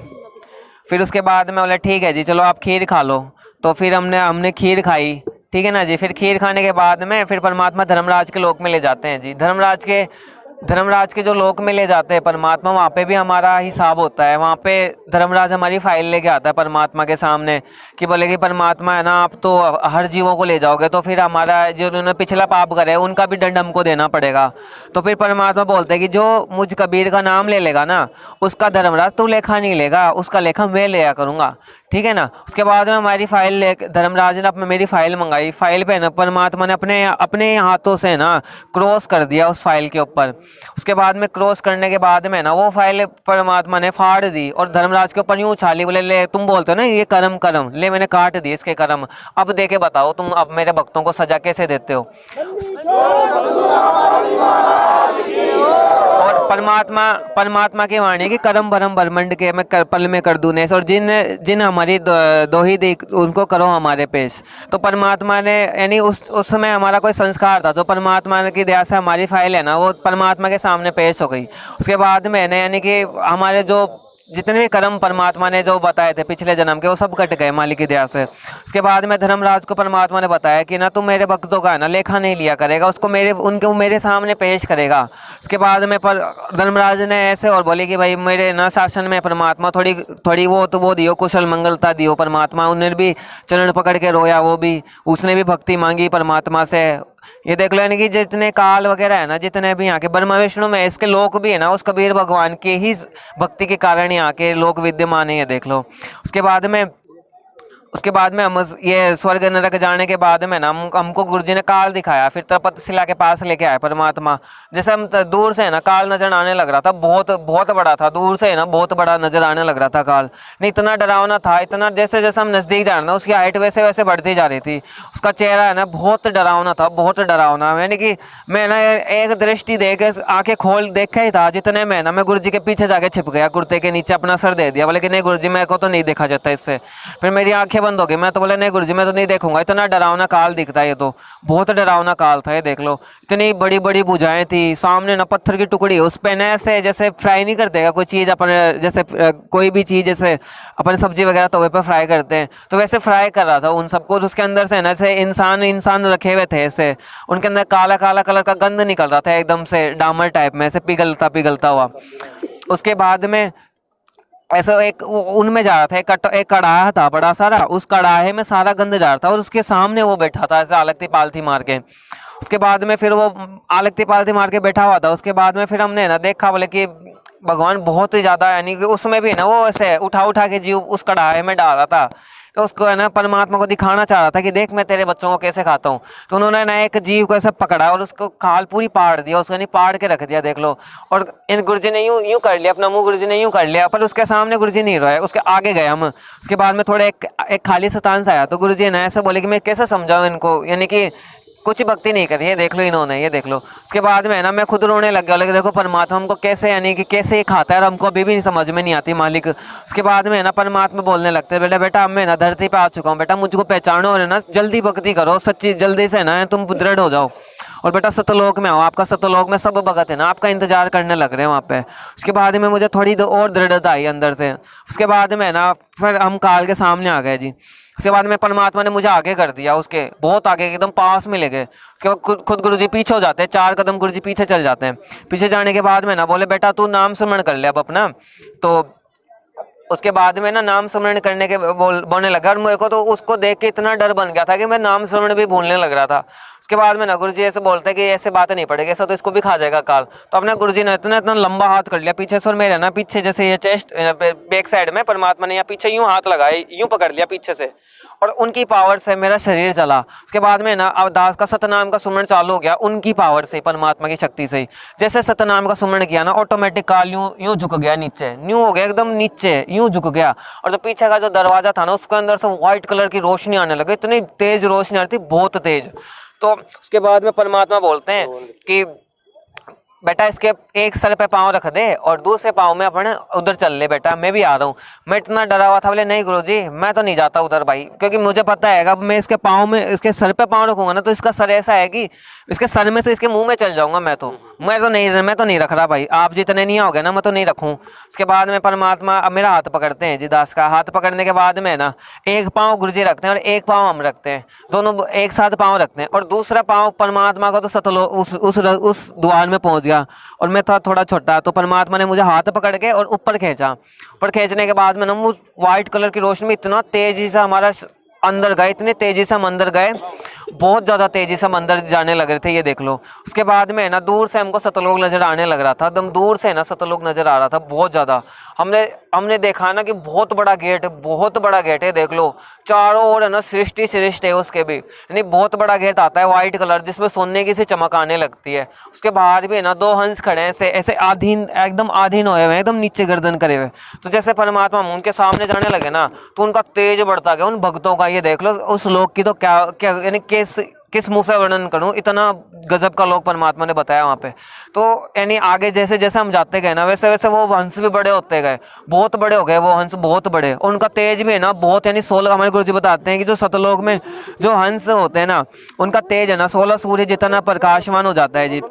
फिर उसके बाद में बोला ठीक है जी चलो आप खीर खा लो। तो फिर हमने खीर खाई, ठीक है ना जी। फिर खीर खाने के बाद में फिर परमात्मा धर्मराज के लोक में ले जाते हैं जी। धर्मराज के जो लोक में ले जाते हैं परमात्मा, वहाँ पे भी हमारा हिसाब होता है। वहाँ पे धर्मराज हमारी फाइल लेके आता है परमात्मा के सामने कि बोले कि परमात्मा है ना आप तो हर जीवों को ले जाओगे, तो फिर हमारा जो उन्होंने पिछला पाप करे उनका भी दंड हमको देना पड़ेगा। तो फिर परमात्मा बोलते हैं कि जो मुझ कबीर का नाम ले लेगा ना उसका धर्मराज तो लेखा नहीं लेगा, उसका लेखा मैं लिया करूँगा, ठीक है ना। उसके बाद में हमारी फाइल ले धर्मराज ने मेरी फाइल मंगाई। फाइल पे ना परमात्मा ने अपने हाथों से ना क्रॉस कर दिया उस फाइल के ऊपर। उसके बाद में क्रॉस करने के बाद में ना वो फाइल परमात्मा ने फाड़ दी और धर्मराज के ऊपर यूँ उछाली। बोले ले तुम बोलते हो ना ये कर्म ले मैंने काट दिए इसके कर्म, अब दे के बताओ तुम अब मेरे भक्तों को सजा कैसे देते हो। और परमात्मा की वाणी की कर्म भरम ब्रह्मंड के मैं पल में कर दूं नेस, और जिन हमारी दोही दी उनको करो हमारे पेश। तो परमात्मा ने यानी उस समय हमारा कोई संस्कार था, तो परमात्मा की दया से हमारी फाइल है ना वो परमात्मा के सामने पेश हो गई। उसके बाद में यानी कि हमारे जो जितने भी कर्म परमात्मा ने जो बताए थे पिछले जन्म के वो सब कट गए मालिक की दया से। उसके बाद में धर्मराज को परमात्मा ने बताया कि ना तुम मेरे भक्तों का है ना लेखा नहीं लिया करेगा, उसको मेरे सामने पेश करेगा। उसके बाद में धर्मराज ने ऐसे और बोले कि भाई मेरे ना शासन में परमात्मा थोड़ी वो दियो कुशल मंगलता दियो परमात्मा। उन्होंने भी चरण पकड़ के रोया, वो भी उसने भी भक्ति मांगी परमात्मा से। ये देख लो यानी कि जितने काल वगैरह है ना जितने भी यहाँ के ब्रह्मा विष्णु में इसके लोक भी है ना उस कबीर भगवान के ही भक्ति के कारण यहाँ के लोक विद्यमान है। ये देख लो। उसके बाद में हम ये स्वर्ग नरक जाने के बाद में ना हमको गुरुजी ने काल दिखाया। फिर तपतशिला के पास लेके आए परमात्मा। जैसे हम दूर से है ना काल नजर आने लग रहा था, बहुत बड़ा था, दूर से है ना बहुत बड़ा नजर आने लग रहा था काल। नहीं इतना डरावना था, इतना जैसे जैसे हम नजदीक जा रहे ना उसकी हाइट वैसे वैसे बढ़ती जा रही थी। उसका चेहरा है ना बहुत डरावना था, बहुत डरावना। यानी कि मैं ना एक दृष्टि दे के आंखें खोल देखा ही था जितने में ना मैं गुरुजी के पीछे जाके छिप गया, कुर्ते के नीचे अपना सर दे दिया। बोले कि नहीं गुरुजी मेरे को तो नहीं देखा जाता इससे। फिर मेरी आंखें बंद हो गई। मैं तो बोला नहीं गुरुजी मैं तो नहीं देखूंगा, इतना डरावना काल दिखता है, ये तो बहुत डरावना काल था ये, देख लो इतनी बड़ी बड़ी भुजाएं थी, सामने ना पत्थर की टुकड़ी, उस पे ना ऐसे जैसे फ्राई नहीं करते कोई चीज़ अपन, जैसे कोई भी चीज़ जैसे अपन सब्जी वगैरह तवे पे फ्राई करते हैं, तो वैसे फ्राई कर रहा था उन सबको। उसके अंदर से ना ऐसे इंसान रखे हुए थे ऐसे, उनके अंदर काला काला कलर का गंध निकल रहा था एकदम से डामर टाइप में, ऐसे पिघलता पिघलता हुआ। उसके बाद में ऐसा एक उनमें जा रहा था, एक कड़ाहा था बड़ा सारा, उस कड़ाहे में सारा गंद जा रहा था और उसके सामने वो बैठा था ऐसे आलती पालती मार के। उसके बाद में फिर वो आलती पालती मार के बैठा हुआ था। उसके बाद में फिर हमने ना देखा बोले कि भगवान बहुत ही ज़्यादा, यानी कि उसमें भी ना वो ऐसे उठा उठा के जीव उस कड़ाहे में डाल रहा था, तो उसको है ना परमात्मा को दिखाना चाह रहा था कि देख मैं तेरे बच्चों को कैसे खाता हूँ। तो उन्होंने ना एक जीव को ऐसे पकड़ा और उसको खाल पूरी पाड़ दिया, उसको नहीं पाड़ के रख दिया, देख लो। और इन गुरुजी ने यूं यूं कर लिया, अपना मुंह गुरुजी ने यूं कर लिया, पर उसके सामने गुरुजी नहीं रोए, उसके आगे गए हम। उसके बाद में थोड़ा एक खाली स्थान से आया, तो गुरुजी ने ऐसे बोले कि मैं कैसे समझाऊँ इनको, यानी कि कुछ भक्ति नहीं करी है, देख लो इन्होंने, ये देख लो। उसके बाद में है ना मैं खुद रोने लग गया, देखो परमात्मा हमको कैसे, यानी कि कैसे ये खाता है और हमको अभी भी नहीं समझ में नहीं आती मालिक। उसके बाद में है ना परमात्मा बोलने लगते हैं, बेटा अब मैं ना धरती पे आ चुका हूँ, बेटा मुझको पहचानो और है ना जल्दी भक्ति करो, सच्ची जल्दी से ना तुम दृढ़ हो जाओ और बेटा सतलोक में आओ, आपका सतलोक में सब भगत है ना आपका इंतजार करने लग रहे हैं वहाँ पे। उसके बाद में मुझे थोड़ी और दृढ़ता आई अंदर से। उसके बाद में ना फिर हम काल के सामने आ गए जी। उसके बाद में परमात्मा ने मुझे आगे कर दिया, उसके बहुत आगे एकदम पास में ले गए। उसके बाद खुद गुरुजी पीछे हो जाते हैं, 4 कदम गुरुजी पीछे चल जाते हैं। पीछे जाने के बाद में ना बोले बेटा तू नाम स्मरण कर ले अब अपना। तो उसके बाद में ना नाम स्मरण करने के बोलने लगा और मेरे को तो उसको देख के इतना डर बन गया था कि मैं नाम स्मरण भी भूलने लग रहा था। उसके बाद में ना गुरुजी ऐसे बोलते हैं कि ऐसे बात नहीं पड़ेगी, ऐसा तो इसको भी खा जाएगा काल। तो अपने गुरुजी ने इतना इतना लंबा हाथ कर लिया पीछे से और मेरे ना पीछे जैसे ये चेस्ट बैक साइड में परमात्मा ने यहाँ पीछे यूं हाथ लगाए, यूं पकड़ लिया पीछे से और उनकी पावर से मेरा शरीर चला। उसके बाद में ना अवदास का सतनाम का सुमरण चालू हो गया, उनकी पावर से, परमात्मा की शक्ति से। जैसे सतनाम का सुमरण किया ना ऑटोमेटिक काल यूं झुक गया नीचे, न्यू हो गया एकदम नीचे, यूं झुक गया। और जो पीछे का जो दरवाजा था ना उसके अंदर से व्हाइट कलर की रोशनी आने लगी, इतनी तेज रोशनी आ रही थी, बहुत तेज। तो उसके बाद में परमात्मा बोलते हैं कि बेटा इसके एक सर पे पाँव रख दे और दूसरे पाँव में अपने उधर चल ले, बेटा मैं भी आ रहा हूँ। मैं इतना डरा हुआ था, बोले नहीं गुरुजी मैं तो नहीं जाता उधर भाई, क्योंकि मुझे पता है अब मैं इसके पाँव में, इसके सर पे पाँव रखूंगा ना तो इसका सर ऐसा है कि इसके सर में से इसके मुंह में चल जाऊंगा मैं तो नहीं रख रहा भाई, आप जितने नहीं आओगे ना मैं तो नहीं रखूँ। उसके बाद में परमात्मा अब मेरा हाथ पकड़ते हैं जी, दास का हाथ पकड़ने के बाद में ना एक पाँव गुरुजी रखते हैं और एक पाँव हम रखते हैं, दोनों एक साथ पाँव रखते हैं और दूसरा पाँव परमात्मा का तो सतलोक उस द्वार में पहुंच गया और मैं था थोड़ा छोटा। तो परमात्मा ने मुझे हाथ पकड़ के और ऊपर खींचा, ऊपर खींचने के बाद में ना वो व्हाइट कलर की रोशनी में इतना तेजी से हमारा अंदर गए, इतने तेजी से हम अंदर गए, बहुत ज़्यादा तेजी से हम अंदर जाने लग रहे थे, ये देख लो। उसके बाद में ना दूर से हमको सतलोक नज़र आने लग रहा था, एकदम दूर से ना सतलोक नज़र आ रहा था बहुत ज़्यादा। हमने देखा ना कि बहुत बड़ा गेट है, देख लो चारों ओर है ना सृष्टि है उसके भी, यानी बहुत बड़ा गेट आता है वाइट कलर जिसमें सोने की सी चमक आने लगती है। उसके बाहर भी है ना 2 हंस खड़े हैं ऐसे आधीन, एकदम आधीन हुए हुए, एकदम नीचे गर्दन करे हुए। तो जैसे परमात्मा उनके सामने जाने लगे ना तो उनका तेज बढ़ता गया उन भक्तों का, ये देख लो उस लोक की तो क्या यानी किस मुंह से वर्णन करूं, इतना गजब का लोक परमात्मा ने बताया वहाँ पे। तो यानी आगे जैसे जैसे हम जाते गए ना वैसे वैसे वो हंस भी बड़े होते गए, बहुत बड़े हो गए वो हंस, बहुत बड़े। उनका तेज भी है ना बहुत, यानी 16, हमारे गुरुजी बताते हैं कि जो सतलोक में जो हंस होते हैं ना उनका तेज है ना 16 सूर्य जितना प्रकाशमान हो जाता है जी।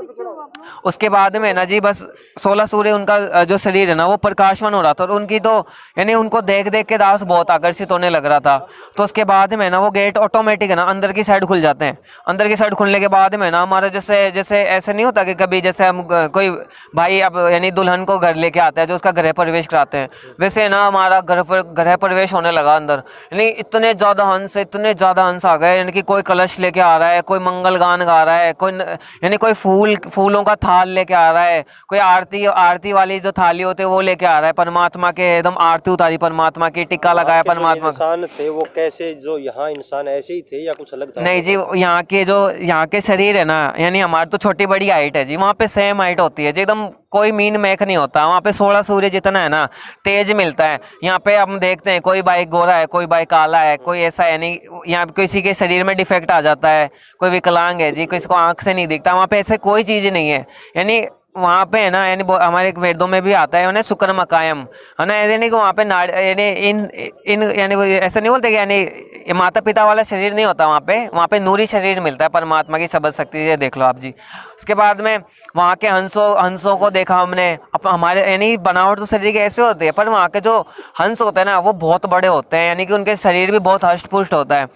उसके बाद में ना जी बस 16 सूर्य उनका जो शरीर है ना वो प्रकाशमान हो रहा था और उनकी तो यानी उनको देख देख के दास बहुत आकर्षित होने लग रहा था। तो उसके बाद में ना वो गेट ऑटोमेटिक है ना अंदर की साइड खुल जाते हैं। अंदर की साइड खुलने के बाद में ना हमारा जैसे ऐसे नहीं होता कि कभी जैसे हम कोई भाई अब यानी दुल्हन को घर लेके आता है जो उसका गृह प्रवेश कराते हैं, वैसे ना हमारा गृह प्रवेश होने लगा अंदर। यानी इतने ज़्यादा हंस आ गए, यानी कि कोई कलश लेके आ रहा है, कोई मंगल गान गा रहा है, कोई यानी कोई फूलों का थाल लेके आ रहा है, कोई आरती वाली जो थाली होती है वो लेके आ रहा है, परमात्मा के एकदम आरती उतारी, परमात्मा की टिक्का लगाया परमात्मा। इंसान थे वो कैसे, जो यहाँ इंसान ऐसे ही थे या कुछ अलग था? नहीं जी, यहाँ के शरीर है ना, यानी हमारी तो छोटी बड़ी हाइट है जी, वहाँ पे सेम हाइट होती है जी, एकदम कोई मीन मैक नहीं होता। वहाँ पे 16 सूर्य जितना है ना तेज मिलता है। यहाँ पे हम देखते हैं कोई भाई गोरा है, कोई भाई काला है, कोई ऐसा है नहीं, यहाँ पे किसी के शरीर में डिफेक्ट आ जाता है, कोई विकलांग है जी, किसी को आंख से नहीं दिखता, वहाँ पे ऐसे कोई चीज़ नहीं है। यानी वहाँ पे है ना, यानी हमारे एक वेदों में भी आता है, शुक्रम अकायम, है ना, यानी कि वहाँ पे यानी इन यानी ऐसा नहीं बोलते कि यानी माता पिता वाला शरीर नहीं होता, वहाँ पे नूरी शरीर मिलता है परमात्मा की शब्द शक्ति, ये देख लो आप जी। उसके बाद में वहाँ के हंसों को देखा हमने। अब हमारे यानी बनावट तो शरीर के ऐसे होते हैं, पर वहाँ के जो हंस होते हैं ना वो बहुत बड़े होते हैं, यानी कि उनके शरीर भी बहुत हष्ट पुष्ट होता है।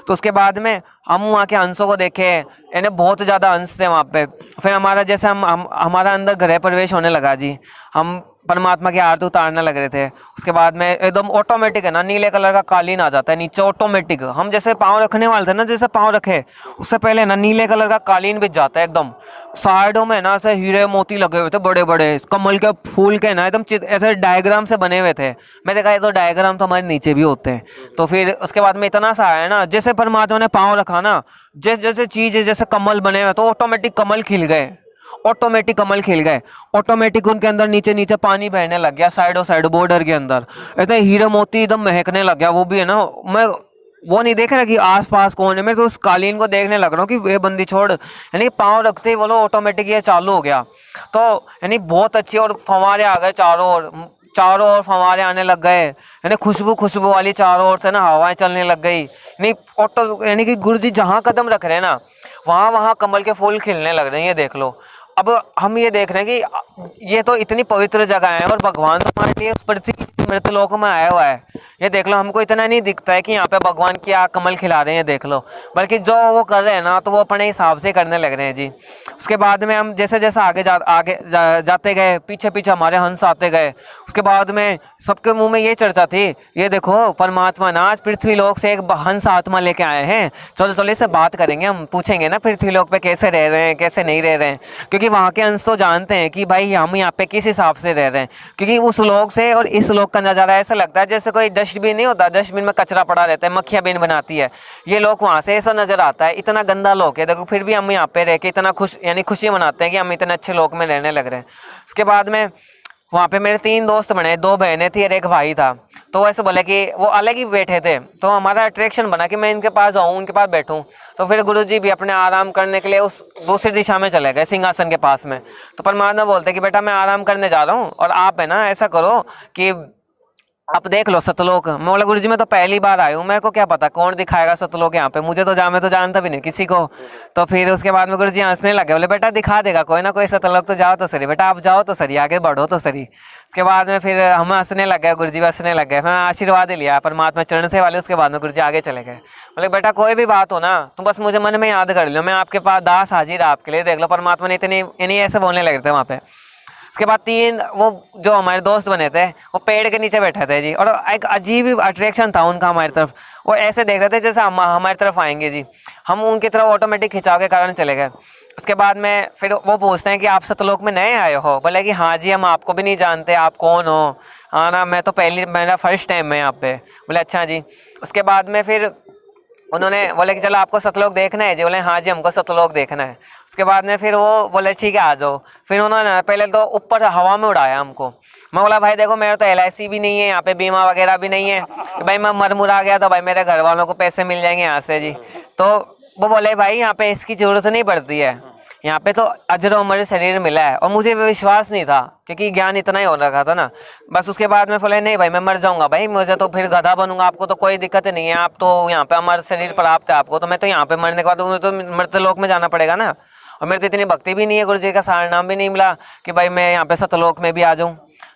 तो उसके बाद में हम वहाँ के हंसों को देखे, यानी बहुत ज़्यादा हंस थे वहाँ पे। फिर हमारा जैसे हमारा अंदर गृह प्रवेश होने लगा जी, हम परमात्मा की आरती उतारने लग रहे थे। उसके बाद में एकदम ऑटोमेटिक है ना, नीले कलर का कालीन आ जाता है नीचे ऑटोमेटिक। हम जैसे पाँव रखने वाले थे ना, जैसे पाँव रखे उससे पहले ना नीले कलर का कालीन बिछ जाता है एकदम। साइडों में ना ऐसे हीरे मोती लगे हुए थे बड़े बड़े, कमल के फूल के ना एकदम ऐसे डायग्राम से बने हुए थे। मैं देखा ये तो डायग्राम तो हमारे नीचे भी होते हैं। तो फिर उसके बाद में इतना सा आया ना, जैसे परमात्मा ने पाँव रखा ना, जैसे चीज़ जैसे कमल बने हुए तो ऑटोमेटिक कमल खिल गए, ऑटोमेटिक कमल खिल गए, ऑटोमेटिक उनके अंदर नीचे नीचे पानी बहने लग गया, साइडों साइड बॉर्डर के अंदर ऐसे हीरे मोती एकदम महकने लग गया। वो भी है ना, मैं वो नहीं देख रहा कि आसपास कौन है, मैं तो उस कालीन को देखने लग रहा हूँ कि ये बंदी छोड़, यानी पाँव रखते ही बोलो ऑटोमेटिक ये चालू हो गया। तो यानी बहुत अच्छी, और फंवारे आ गए चारों ओर फंवारे आने लग गए, यानी खुशबू वाली चारों ओर से ना हवाएं चलने लग गई। यानी कि गुरु जी जहाँ कदम रख रहे हैं ना, वहाँ कमल के फूल खिलने लग रहे हैं, ये देख लो। अब हम ये देख रहे हैं कि ये तो इतनी पवित्र जगह है, और भगवान तो हमारे लिए उस पृथ्वी मृतलोक में आया हुआ है। ये देख लो, हमको इतना नहीं दिखता है कि यहाँ पे भगवान की कमल खिला रहे हैं, देख लो, बल्कि जो वो कर रहे हैं ना तो वो अपने हिसाब से करने लग रहे हैं जी। उसके बाद में हम जैसे जैसे आगे जाते गए, पीछे पीछे हमारे हंस आते गए। उसके बाद में सबके मुंह में ये चर्चा थी, ये देखो परमात्मा ना आज पृथ्वी लोक से एक हंस आत्मा लेके आए हैं, चलो चलो इससे बात करेंगे, हम पूछेंगे ना पृथ्वी लोक पे कैसे रह रहे हैं कैसे नहीं रह रहे हैं, क्योंकि वहाँ के हंस तो जानते हैं कि भाई हम यहाँ पे किस हिसाब से रह रहे हैं। क्योंकि उस लोक से और इस लोक का नज़ारा ऐसा लगता है जैसे कोई डस्टबिन नहीं होता, डस्टबिन में कचरा पड़ा रहता है, मक्खियाँ बिन बनाती है, ये लोग वहाँ से ऐसा नज़र आता है। इतना गंदा लोक है देखो, फिर भी हम यहाँ पे रह के इतना खुशी मनाते हैं कि हम इतने अच्छे लोक में रहने लग रहे हैं। उसके बाद में वहाँ पे मेरे 3 दोस्त बने, 2 बहनें थी और एक भाई था। तो वैसे बोले कि वो अलग ही बैठे थे, तो हमारा अट्रैक्शन बना कि मैं इनके पास जाऊँ, उनके पास बैठूँ। तो फिर गुरुजी भी अपने आराम करने के लिए उस दूसरी दिशा में चले गए, सिंहासन के पास में। तो परमात्मा बोलते कि बेटा मैं आराम करने जा रहा हूँ, और आप है ना ऐसा करो कि आप देख लो सतलोक। मैं बोला गुरुजी मैं तो पहली बार आया हूँ, मेरे को क्या पता कौन दिखाएगा सतलोक यहाँ पे, मुझे तो मैं तो जानता भी नहीं किसी को। तो फिर उसके बाद में गुरुजी हंसने लगे, बोले बेटा दिखा देगा कोई ना कोई सतलोक, तो जाओ तो सही बेटा, आप जाओ तो सही, आगे बढ़ो तो सही। उसके बाद में फिर हम हंसने लग गए, गुरुजी हंसने लग गए, फिर आशीर्वाद लिया परमात्मा चरण से वाले। उसके बाद में गुरुजी आगे चले गए, बोले बेटा कोई भी बात हो ना तुम बस मुझे मन में याद कर लो, मैं आपके पास दास हाजिर आपके लिए। देख लो परमात्मा ने इतनी ऐसे बोलने लगे थे वहाँ पे। उसके बाद 3 वो जो हमारे दोस्त बने थे वो पेड़ के नीचे बैठे थे जी, और एक अजीब ही अट्रैक्शन था उनका हमारी तरफ। वो ऐसे देख रहे थे जैसे हम हमारी तरफ आएंगे जी, हम उनकी तरफ ऑटोमेटिक खिंचाव के कारण चले गए। उसके बाद में फिर वो पूछते हैं कि आप सतलोक में नए आए हो? बोले कि हाँ जी, हम आपको भी नहीं जानते, आप कौन हो? हाँ ना, मैं तो मेरा फर्स्ट टाइम है यहाँ पे। बोले अच्छा जी। उसके बाद में फिर उन्होंने बोले कि चलो आपको सतलोक देखना है जी? बोले हाँ जी हमको सतलोक देखना है। उसके बाद में फिर वो बोले ठीक है आ जाओ। फिर उन्होंने पहले तो ऊपर हवा में उड़ाया हमको। मैं बोला भाई देखो मेरा तो LIC भी नहीं है यहाँ पे, बीमा वगैरह भी नहीं है कि भाई मैं मर-मुरा गया तो भाई मेरे घर वालों को पैसे मिल जाएंगे यहाँ से जी। तो वो बोले भाई यहाँ पे इसकी ज़रूरत नहीं पड़ती है, यहाँ पे तो अजर उमर शरीर मिला है। और मुझे विश्वास नहीं था क्योंकि ज्ञान इतना ही हो रखा था ना। बस उसके बाद में बोले नहीं भाई मैं मर जाऊंगा भाई, मुझे तो फिर गधा बनूंगा, आपको तो कोई दिक्कत नहीं है, आप तो यहाँ पे हमारा शरीर प्राप्त है आपको, तो मैं तो यहाँ पे मरने के बाद मुझे तो मृतलोक में जाना पड़ेगा ना। और मेरी तो इतनी भक्ति भी नहीं है, गुरु जी का सारा नाम भी नहीं मिला कि भाई मैं यहाँ पे सतलोक में भी आ जाऊँ।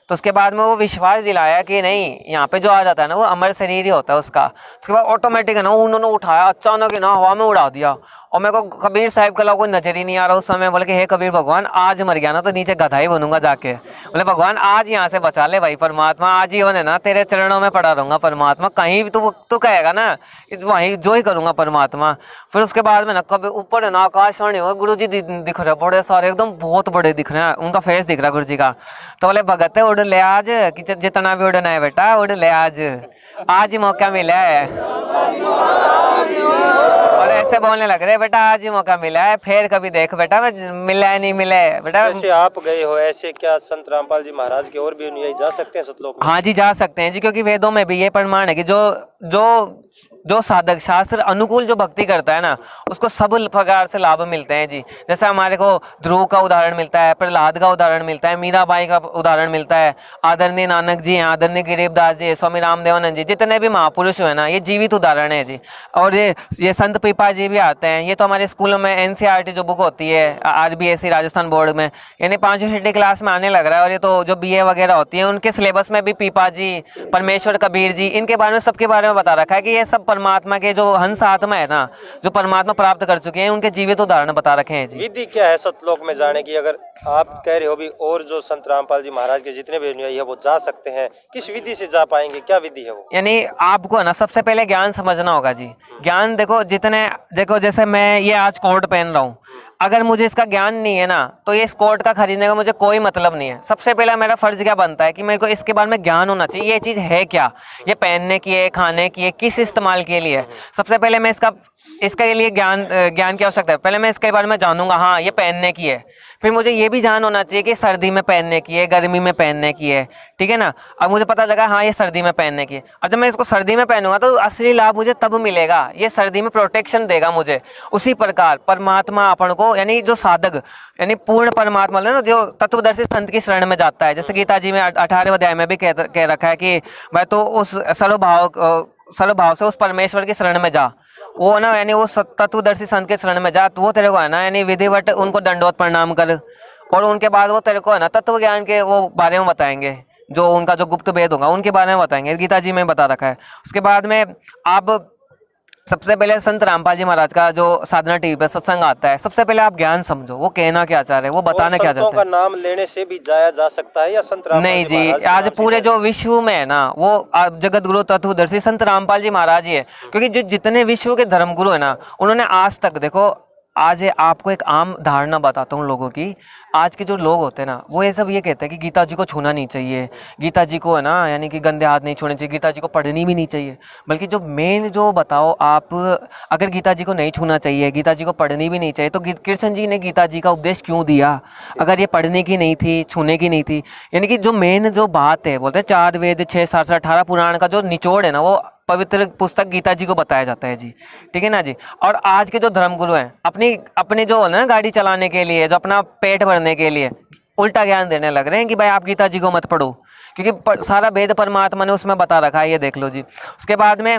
तो उसके बाद में वो विश्वास दिलाया कि नहीं यहाँ पे जो आ जाता है ना वो अमर शरीर ही होता है उसका। उसके बाद ऑटोमेटिक है ना उन्होंने उठाया, अचानक है ना हवा में उड़ा दिया। और मेरे को कबीर साहिब का कोई नजर ही नहीं आ रहा उस समय। बोले कि हे कबीर भगवान आज मर गया ना तो नीचे गधा ही बनूंगा जाके। बोले भगवान आज यहाँ से बचा ले भाई परमात्मा, आज ही है ना तेरे चरणों में पड़ा रहूंगा परमात्मा, कहीं भी तू कहेगा ना वहीं जो ही करूंगा परमात्मा। फिर उसके बाद में ना कभी ऊपर है ना आकाशवाणी हो, गुरु जी दिख रहे बड़े सारे, एकदम बहुत बड़े दिख रहे हैं, उनका फेस दिख रहा है गुरु जी का। तो बोले भगत उड़ ले आज, कि जितना भी उड़ना है बेटा उड़ ले आज ही मौका मिला है। और ऐसे बोलने लग रहे बेटा आज ही मौका मिला है, फिर कभी देख बेटा मिला है नहीं मिला है बेटा। जैसे आप गए हो ऐसे क्या संत रामपाल जी महाराज के और भी अनुयायी जा सकते हैं सतलोक में? हाँ जी जा सकते हैं जी, क्योंकि वेदों में भी ये प्रमाण है कि जो जो साधक शास्त्र अनुकूल जो भक्ति करता है ना, उसको सब प्रकार से लाभ मिलते हैं जी। जैसे हमारे को ध्रुव का उदाहरण मिलता है, प्रहलाद का उदाहरण मिलता है, मीराबाई का उदाहरण मिलता है, आदरणीय नानक जी हैं, आदरणीय गरीबदास जी, स्वामी रामदेवानंद जी, जितने भी महापुरुष हुए ना, ये जीवित उदाहरण है जी। और ये संत पीपा जी भी आते हैं। ये तो हमारे स्कूलों में NCERT जो बुक होती है RBSE राजस्थान बोर्ड में, यानी 5वीं 6वीं क्लास में आने लग रहा है। और ये तो जो BA वगैरह होती है उनके सिलेबस में भी पीपा जी, परमेश्वर कबीर जी, इनके बारे में सबके बारे में बता रखा है कि ये सब परमात्मा के जो हंस आत्मा है ना, जो परमात्मा प्राप्त कर चुके हैं, उनके जीवित उदाहरण बता रखे हैं जी। विधि क्या है सतलोक में जाने की? अगर आप कह रहे हो भी और जो संत रामपाल जी महाराज के जितने भी अनुयायी है वो जा सकते हैं, किस विधि से जा पाएंगे, क्या विधि है वो? यानी आपको है ना सबसे पहले ज्ञान समझना होगा जी। ज्ञान देखो जैसे मैं ये आज कोट पहन रहा हूँ, अगर मुझे इसका ज्ञान नहीं है ना, तो ये इस कोट का खरीदने का मुझे कोई मतलब नहीं है। सबसे पहला मेरा फर्ज क्या बनता है कि मेरे को इसके बारे में ज्ञान होना चाहिए। ये चीज़ है क्या, ये पहनने की है, खाने की है, किस इस्तेमाल के लिए है। सबसे पहले मैं इसके लिए ज्ञान की आवश्यकता है। पहले मैं इसके बारे में जानूंगा, हाँ ये पहनने की है। फिर मुझे ये भी जान होना चाहिए कि सर्दी में पहनने की है, गर्मी में पहनने की है, ठीक है ना। अब मुझे पता लगा हाँ ये सर्दी में पहनने की है, और जब मैं इसको सर्दी में पहनूंगा तो असली लाभ मुझे तब मिलेगा, ये सर्दी में प्रोटेक्शन देगा मुझे। उसी प्रकार परमात्मा अपन को, यानी जो साधक यानी पूर्ण परमात्मा ना, जो तत्वदर्शी संत की शरण में जाता है, जैसे गीता जी में 18वें अध्याय में भी कह रखा है कि मैं तो उस सर्वभाव से उस परमेश्वर की शरण में जा, वो ना यानी वो तत्वदर्शी संत के शरण में जा, तो वो तेरे को है ना यानी विधिवत उनको दंडवत प्रणाम कर, और उनके बाद वो तेरे को है ना तत्व ज्ञान के वो बारे में बताएंगे, जो उनका जो गुप्त भेद होगा उनके बारे में बताएंगे। गीता जी में बता रखा है। उसके बाद में आप सबसे पहले संत रामपाल जी महाराज का जो साधना टीवी पे सत्संग आता है, सबसे पहले आप ज्ञान समझो, वो कहना क्या चाह रहे हैं, वो बताना क्या चाहते हैं। का नाम लेने से भी जाया जा सकता है या संत रामपाल नहीं जी, आज पूरे जो विश्व में है ना, वो जगत गुरु तत्वदर्शी संत रामपाल जी महाराज ही है। क्योंकि जो जितने विश्व के धर्म गुरु है ना, उन्होंने आज तक, देखो आज आपको एक आम धारणा बताता हूँ लोगों की। आज के जो लोग होते हैं ना, वो ये सब ये कहते हैं कि गीता जी को छूना नहीं चाहिए, गीता जी को है ना यानी कि गंदे हाथ नहीं छूने चाहिए, गीता जी को पढ़नी भी नहीं चाहिए। बल्कि जो मेन जो बताओ आप, अगर गीता जी को नहीं छूना चाहिए, गीता जी को पढ़नी भी नहीं चाहिए, तो कृष्ण जी ने गीता जी का उपदेश क्यों दिया? अगर ये पढ़ने की नहीं थी, छूने की नहीं थी, यानी कि जो मेन जो बात है, बोलते हैं 4 वेद 6 शास्त्र 18 पुराण का जो निचोड़ है ना, वो पवित्र पुस्तक गीता जी को बताया जाता है जी, ठीक है ना जी। और आज के जो धर्मगुरु हैं, अपनी जो है ना गाड़ी चलाने के लिए, जो अपना पेट भरने के लिए उल्टा ज्ञान देने लग रहे हैं कि भाई आप गीता जी को मत पढ़ो, क्योंकि सारा वेद परमात्मा ने उसमें बता रखा है, ये देख लो जी। उसके बाद में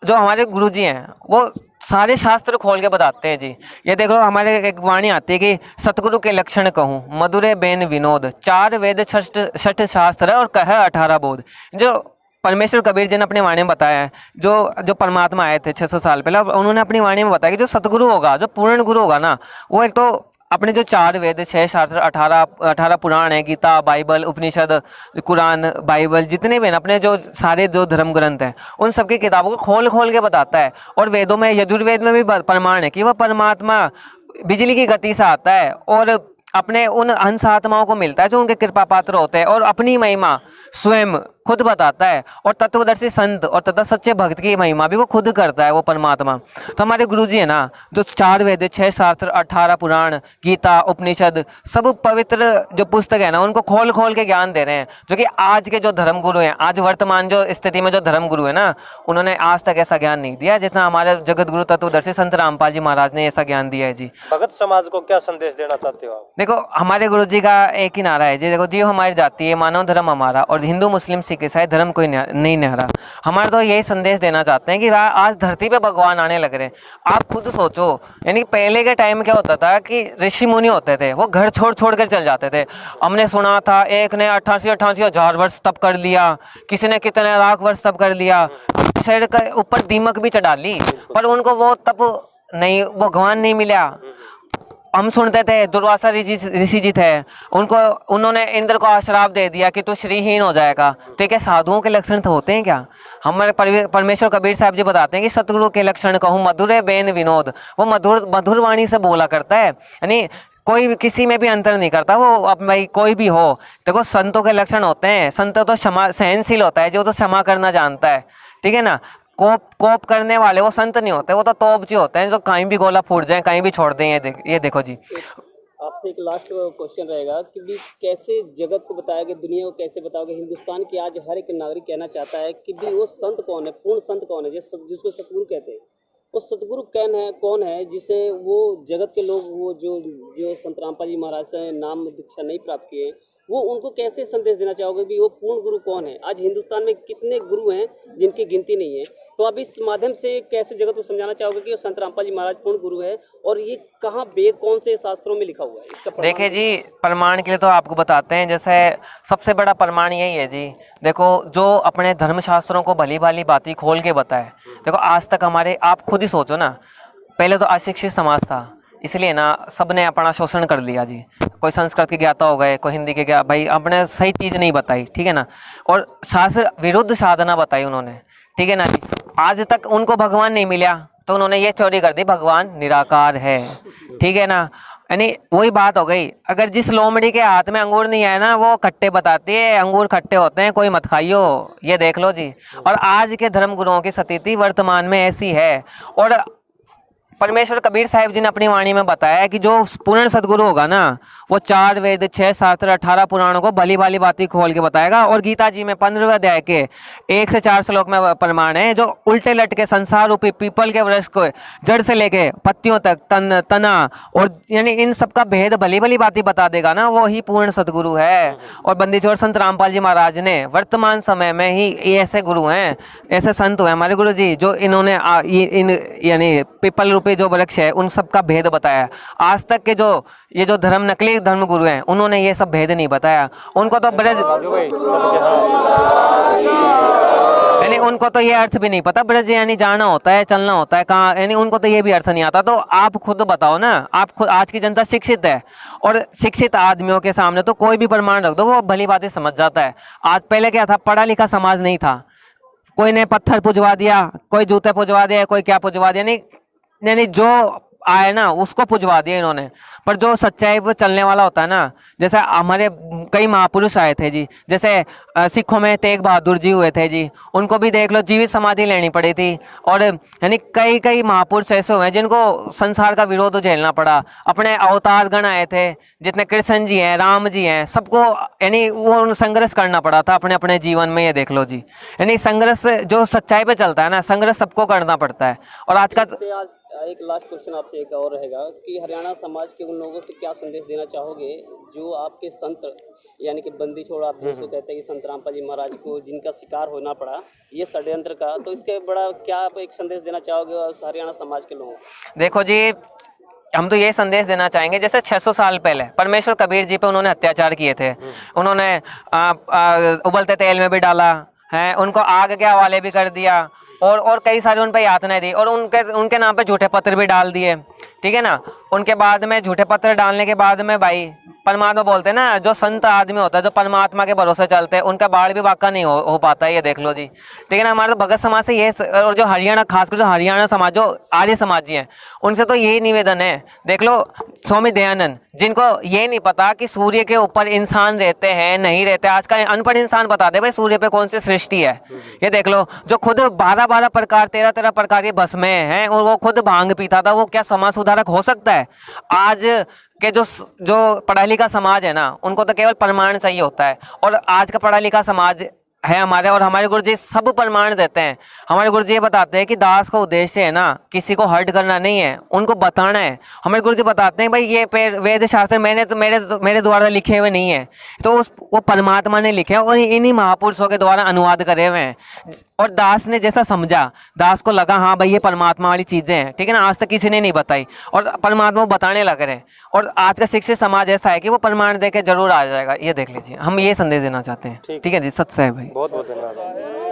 जो हमारे गुरु जी हैं, वो सारे शास्त्र खोल के बताते हैं जी। ये देख लो, हमारे एक वाणी आती है कि सतगुरु के लक्षण कहूँ, मधुरे बेन विनोद, 4 वेद 6 शास्त्र और कह 18 बोध। जो परमेश्वर कबीर जी ने अपनी वाणी में बताया है, जो परमात्मा आए थे 600 साल पहले, उन्होंने अपनी वाणी में बताया कि जो सतगुरु होगा, जो पूर्ण गुरु होगा ना, वो एक तो अपने जो 4 वेद 6 शास्त्र 18 पुराण है, गीता, बाइबल, उपनिषद, कुरान, बाइबल, जितने भी हैं अपने जो सारे जो धर्म ग्रंथ हैं, उन सबकी किताबों को खोल खोल के बताता है। और वेदों में, यजुर्वेद में भी प्रमाण है कि वह परमात्मा बिजली की गति से आता है और अपने उन हंस आत्माओं को मिलता है जो उनके कृपा पात्र होते हैं, और अपनी महिमा स्वयं खुद बताता है। और तत्वदर्शी संत और तथा सच्चे भक्त की महिमा भी वो खुद करता है, वो परमात्मा। तो हमारे गुरुजी है ना, जो 4 वेद 6 शास्त्र 18 पुराण, गीता, उपनिषद, सब पवित्र जो पुस्तक है ना, उनको खोल खोल के ज्ञान दे रहे हैं। जो कि आज के जो धर्म गुरु हैं, आज वर्तमान जो स्थिति में जो धर्म गुरु है ना, उन्होंने आज तक ऐसा ज्ञान नहीं दिया जितना हमारे जगत गुरु तत्वदर्शी संत रामपाल जी महाराज ने ऐसा ज्ञान दिया है जी। भगत समाज को क्या संदेश देना चाहते हो आप? देखो, हमारे गुरु जी का एक ही नारा है जी, देखो, जीव हमारी जाति है, मानव धर्म हमारा, और हिंदू मुस्लिम सिख ईसाई धर्म कोई नहीं न्यारा। हमारा तो यही संदेश देना चाहते हैं कि आज धरती पे भगवान आने लग रहे हैं। आप खुद सोचो, यानी पहले के टाइम में क्या होता था कि ऋषि मुनि होते थे, वो घर छोड़ छोड़ कर चल जाते थे। हमने सुना था एक ने 88 हजार वर्ष तप कर लिया, किसी ने कितने लाख वर्ष तप कर लिया, शरीर के ऊपर दीमक भी चढ़ा ली, पर उनको वो तप नहीं, भगवान नहीं मिला। हम सुनते थे दुर्वासा ऋषि जी थे, उन्होंने इंद्र को श्राप दे दिया कि तू श्रीहीन हो जाएगा। तो क्या साधुओं के लक्षण तो होते हैं क्या? हमारे परमेश्वर कबीर साहब जी बताते हैं कि सतगुरु के लक्षण कहूँ, मधुरे बेन विनोद, वो मधुर वाणी से बोला करता है, यानी कोई किसी में भी अंतर नहीं करता वो। अब भाई कोई भी हो, देखो संतों के लक्षण होते हैं, संत तो क्षमा सहनशील होता है, जो तो क्षमा करना जानता है, ठीक है ना। कोप करने वाले वो संत नहीं होते, वो तो तोप जी होते हैं, जो कहीं भी गोला फूट जाए, कहीं भी छोड़ दें। ये देखो जी, आपसे एक लास्ट क्वेश्चन रहेगा कि भी कैसे जगत को बताओगे, दुनिया को कैसे बताओगे, हिंदुस्तान की आज हर एक नागरिक कहना चाहता है कि भी वो संत कौन है, पूर्ण संत कौन है, जिसको सतगुरु कहते हैं, वो सतगुरु कौन है जिसे वो जगत के लोग, वो जो संत रामपाल जी महाराज से नाम दीक्षा नहीं प्राप्त किए, वो उनको कैसे संदेश देना चाहोगे भी वो पूर्ण गुरु कौन है? आज हिंदुस्तान में कितने गुरु हैं जिनकी गिनती नहीं है, तो आप इस माध्यम से कैसे जगत को समझाना चाहोगे कि संत रामपाल जी महाराज पूर्ण गुरु है, और ये कहाँ वेद कौन से शास्त्रों में लिखा हुआ है? इसका देखिए जी, प्रमाण के लिए तो आपको बताते हैं, जैसे सबसे बड़ा प्रमाण यही है जी। देखो, जो अपने धर्मशास्त्रों को भली भाली बातें खोल के बताए, देखो आज तक हमारे, आप खुद ही सोचो ना, पहले तो अशिक्षित समाज था, इसलिए ना सबने अपना शोषण कर लिया जी। कोई संस्कृत के ज्ञाता हो गए, कोई हिंदी के ज्ञाता, भाई अपने सही चीज़ नहीं बताई, ठीक है ना, और शास्त्र विरुद्ध साधना बताई उन्होंने, ठीक है ना जी। आज तक उनको भगवान नहीं मिला तो उन्होंने ये चोरी कर दी, भगवान निराकार है, ठीक है ना। यानी वही बात हो गई, अगर जिस लोमड़ी के हाथ में अंगूर नहीं आए ना, वो खट्टे बताती है, अंगूर खट्टे होते हैं, कोई मत खाइयो, ये देख लो जी। और आज के धर्म गुरुओं की स्थिति वर्तमान में ऐसी है। और परमेश्वर कबीर साहिब जी ने अपनी वाणी में बताया कि जो पूर्ण सदगुरु होगा ना, वो 4 वेद 6 शास्त्र 18 पुराणों को भली भाली बातें खोल के बताएगा। और गीता जी में 15वें अध्याय के 1 से 4 श्लोक में प्रमाण है, जो उल्टे लटके संसार रूपी पीपल के वृक्ष को जड़ से लेके पत्तियों तक, तना और यानी इन सबका भेद भली भली बातें बता देगा ना, वो ही पूर्ण सदगुरु है। और बंदीछोड़ संत रामपाल जी महाराज ने वर्तमान समय में ही ऐसे गुरु हैं, ऐसे संत हुए हमारे गुरु जी, जो इन्होंने यानी पीपल रूपी जो वृक्ष है उन सब का भेद बताया। आज तक के जो ये जो नकली धर्म गुरु हैं, उन्होंने ये सब भेद नहीं बताया। उनको तो ब्रज, यानी उनको तो ये अर्थ भी नहीं पता, ब्रज यानी जाना होता है, चलना होता है कहाँ, यानी उनको तो ये भी अर्थ नहीं आता। तो आप खुद बताओ ना, आप खुद, आज की जनता शिक्षित है, और शिक्षित आदमियों के सामने तो कोई भी प्रमाण रख दो, वो भली बातें समझ जाता है। आज पहले क्या था, पढ़ा लिखा समाज नहीं था, कोई ने पत्थर पुजवा दिया, कोई जूते पुजवा दिया, कोई क्या पुजवा दिया, यानी जो आए ना उसको पुजवा दिया इन्होंने। पर जो सच्चाई पर चलने वाला होता है ना, जैसे हमारे कई महापुरुष आए थे जी, जैसे सिखों में तेग बहादुर जी हुए थे जी, उनको भी देख लो, जीवित समाधि लेनी पड़ी थी। और यानी कई महापुरुष ऐसे हुए हैं जिनको संसार का विरोध झेलना पड़ा। अपने अवतार गण आए थे, जितने कृष्ण जी हैं, राम जी हैं, सबको यानी वो संघर्ष करना पड़ा था अपने अपने जीवन में, ये देख लो जी। यानी संघर्ष जो सच्चाई पे चलता है ना, संघर्ष सबको करना पड़ता है। और आज का एक लास्ट क्वेश्चन आपसे एक और रहेगा कि हरियाणा समाज के उन लोगों से क्या संदेश देना चाहोगे जो आपके संत, यानी कि बंदी छोड़ आप जिसको कहते हैं कि संत रामपाल जी महाराज को जिनका शिकार होना पड़ा ये षड्यंत्र का, तो इसके बड़ा क्या आप एक संदेश देना चाहोगे हरियाणा समाज के लोगों को? देखो जी, हम तो ये संदेश देना चाहेंगे, जैसे 600 साल पहले परमेश्वर कबीर जी पे उन्होंने अत्याचार किए थे, उन्होंने उबलते तेल में भी डाला है, उनको आग के हवाले भी कर दिया, और कई सारी उन पर यातनाएं दी, और उनके नाम पे झूठे पत्र भी डाल दिए, ठीक है ना। उनके बाद में झूठे पत्र डालने के बाद में भाई परमात्मा बोलते हैं ना, जो संत आदमी होता है, जो परमात्मा के भरोसे चलते हैं, उनका बाढ़ भी वाक़ा नहीं हो पाता है, ये देख लो जी, ठीक है ना। हमारे तो भगत समाज से ये, और जो हरियाणा, खासकर जो हरियाणा समाज, जो आर्य समाजी हैं, उनसे तो यही निवेदन है। देख लो स्वामी दयानंद, जिनको ये नहीं पता कि सूर्य के ऊपर इंसान रहते हैं नहीं रहते, आज का अनपढ़ इंसान बता दे भाई सूर्य पे कौन सी सृष्टि है, ये देख लो। जो खुद 12 प्रकार 13 प्रकार की भस्में हैं, और वो खुद भांग पीता था, वो क्या समाज सुधारक हो सकता है? आज के जो पढ़ा लिखा समाज है ना, उनको तो केवल प्रमाण चाहिए होता है। और आज का पढ़ा लिखा समाज है हमारे, और हमारे गुरुजी सब प्रमाण देते हैं। हमारे गुरुजी ये बताते हैं कि दास का उद्देश्य है ना किसी को हर्ट करना नहीं है, उनको बताना है। हमारे गुरुजी बताते हैं भाई ये वेद शास्त्र मेरे द्वारा लिखे हुए नहीं है, तो वो परमात्मा ने लिखे हैं, और इन्हीं महापुरुषों के द्वारा अनुवाद करे हुए हैं। और दास ने जैसा समझा, दास को लगा हाँ भाई ये परमात्मा वाली चीज़ें हैं, ठीक है ना, आज तक किसी ने नहीं बताई, और परमात्मा को बताने लग रहे हैं। और आज का शिक्षित समाज ऐसा है कि वो प्रमाण दे के जरूर आ जाएगा, ये देख लीजिए। हम ये संदेश देना चाहते हैं, ठीक है जी। सत्य है भाई, बहुत बहुत धन्यवाद।